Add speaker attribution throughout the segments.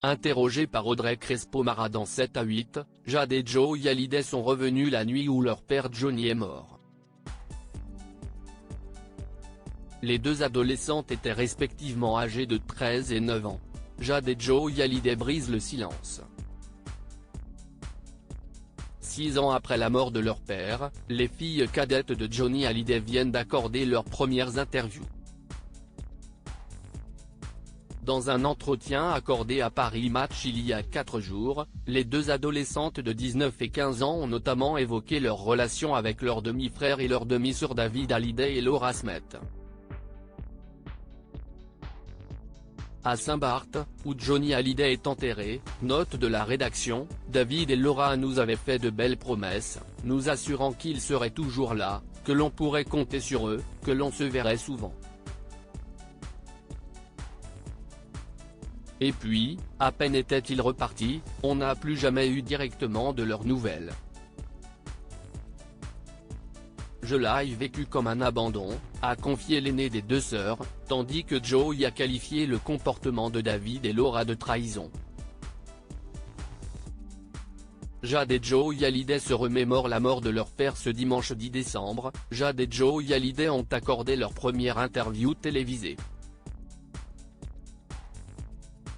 Speaker 1: Interrogés par Audrey Crespo-Mara dans 7 à 8, Jade et Joey Hallyday sont revenus la nuit où leur père Johnny est mort. Les deux adolescentes étaient respectivement âgées de 13 et 9 ans. Jade et Joey Hallyday brisent le silence. 6 ans après la mort de leur père, les filles cadettes de Johnny Hallyday viennent d'accorder leurs premières interviews. Dans un entretien accordé à Paris Match il y a 4 jours, les deux adolescentes de 19 et 15 ans ont notamment évoqué leur relation avec leur demi-frère et leur demi-sœur David Hallyday et Laura Smith. À Saint-Barth, où Johnny Hallyday est enterré, note de la rédaction, David et Laura nous avaient fait de belles promesses, nous assurant qu'ils seraient toujours là, que l'on pourrait compter sur eux, que l'on se verrait souvent. Et puis, à peine étaient-ils repartis, on n'a plus jamais eu directement de leurs nouvelles. Je l'ai vécu comme un abandon, a confié l'aînée des deux sœurs, tandis que Joey a qualifié le comportement de David et Laura de trahison. Jade et Joey Hallyday se remémorent la mort de leur père ce dimanche 10 décembre, Jade et Joey Hallyday ont accordé leur première interview télévisée.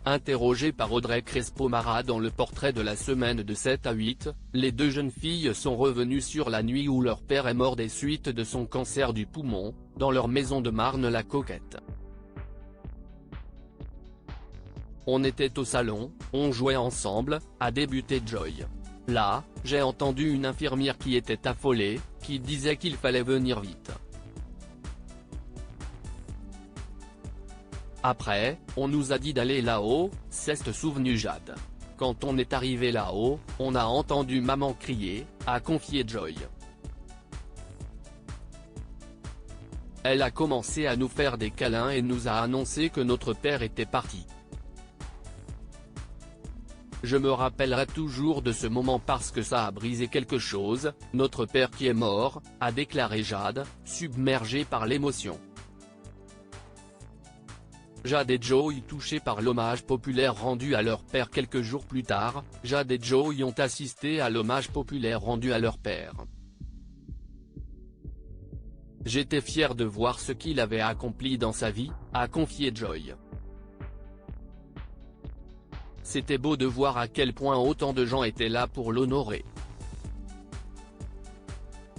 Speaker 1: Interrogées par Audrey Crespo-Mara dans le portrait de la semaine de 7 à 8, les deux jeunes filles sont revenues sur la nuit où leur père est mort des suites de son cancer du poumon, dans leur maison de Marne-la-Coquette. On était au salon, on jouait ensemble, a débuté Joy. Là, j'ai entendu une infirmière qui était affolée, qui disait qu'il fallait venir vite. Après, on nous a dit d'aller là-haut, s'est souvenu Jade. Quand on est arrivé là-haut, on a entendu maman crier, a confié Joy. Elle a commencé à nous faire des câlins et nous a annoncé que notre père était parti. Je me rappellerai toujours de ce moment parce que ça a brisé quelque chose, notre père qui est mort, a déclaré Jade, submergée par l'émotion. Jade et Joey touchés par l'hommage populaire rendu à leur père quelques jours plus tard, Jade et Joey ont assisté à l'hommage populaire rendu à leur père. J'étais fier de voir ce qu'il avait accompli dans sa vie, a confié Joy. C'était beau de voir à quel point autant de gens étaient là pour l'honorer.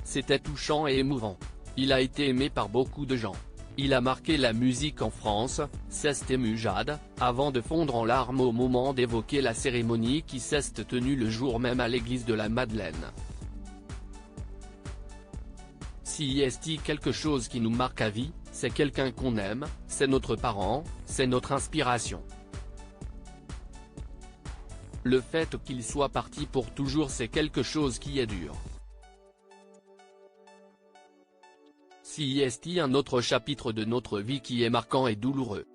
Speaker 1: C'était touchant et émouvant. Il a été aimé par beaucoup de gens. Il a marqué la musique en France, s'est ému Jade, avant de fondre en larmes au moment d'évoquer la cérémonie qui s'est tenue le jour même à l'église de la Madeleine. Si est quelque chose qui nous marque à vie, c'est quelqu'un qu'on aime, c'est notre parent, c'est notre inspiration. Le fait qu'il soit parti pour toujours c'est quelque chose qui est dur. Si est un autre chapitre de notre vie qui est marquant et douloureux.